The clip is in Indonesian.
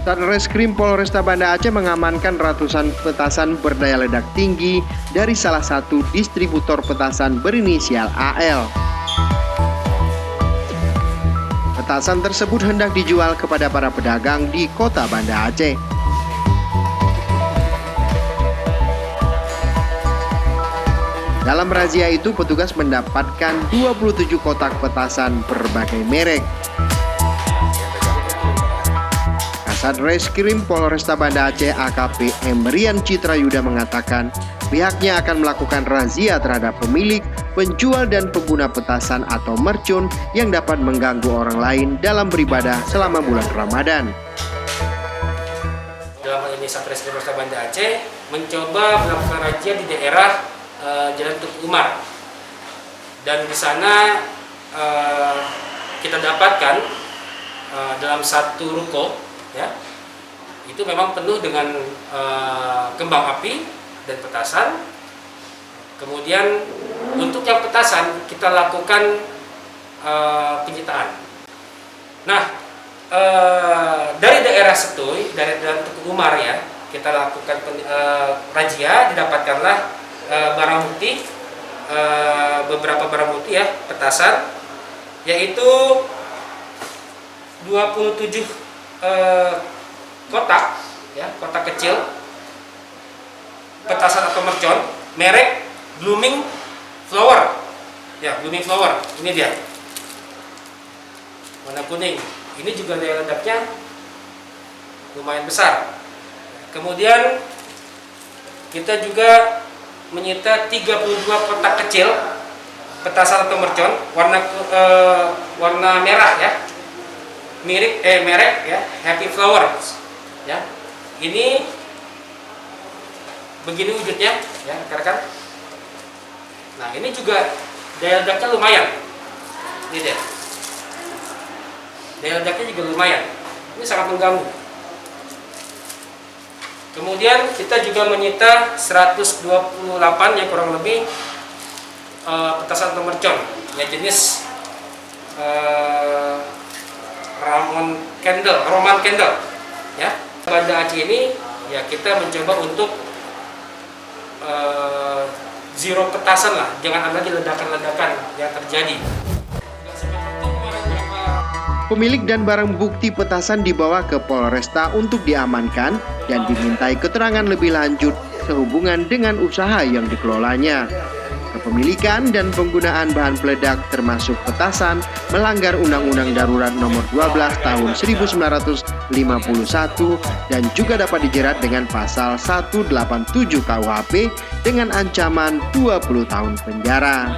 Satreskrim Polresta Banda Aceh mengamankan ratusan petasan berdaya ledak tinggi dari salah satu distributor petasan berinisial AL. Petasan tersebut hendak dijual kepada para pedagang di kota Banda Aceh. Dalam razia itu, petugas mendapatkan 27 kotak petasan berbagai merek. Satreskrim Polresta Banda Aceh AKP M. Rian Citra Yuda mengatakan pihaknya akan melakukan razia terhadap pemilik, penjual dan pengguna petasan atau mercun yang dapat mengganggu orang lain dalam beribadah selama bulan Ramadan. Dalam hal ini Satreskrim Polresta Banda Aceh mencoba melakukan razia di daerah Jalan Tuku Umar, dan di sana kita dapatkan dalam satu ruko, ya, itu memang penuh dengan kembang api dan petasan. Kemudian untuk yang petasan kita lakukan penyitaan. Nah, dari daerah Setuy, dari dalam Tuku Umar, ya, kita lakukan razia, didapatkanlah barang bukti, beberapa barang bukti, ya, petasan, yaitu 27 kotak, ya, kotak kecil petasan atau mercon merek Blooming Flower, ya, Blooming Flower. Ini dia, warna kuning. Ini juga daya ledaknya lumayan besar. Kemudian kita juga menyita 32 kotak kecil petasan atau mercon warna merah, ya, merek, ya, Happy Flowers, ya. Ini begini wujudnya, ya, rekan-rekan. Nah, ini juga daya ledaknya lumayan. Ini dia, daya ledaknya juga lumayan. Ini sangat mengganggu. Kemudian kita juga menyita 128, ya, kurang lebih petasan atau mercon, ya, jenis Roman Candle, ya. Banda Aceh ini, ya, kita mencoba untuk zero petasan lah, jangan ada lagi ledakan-ledakan yang terjadi. Pemilik dan barang bukti petasan dibawa ke Polresta untuk diamankan dan dimintai keterangan lebih lanjut sehubungan dengan usaha yang dikelolanya. Kepemilikan dan penggunaan bahan peledak termasuk petasan melanggar Undang-Undang Darurat Nomor 12 Tahun 1951 dan juga dapat dijerat dengan pasal 187 KUHP dengan ancaman 20 tahun penjara.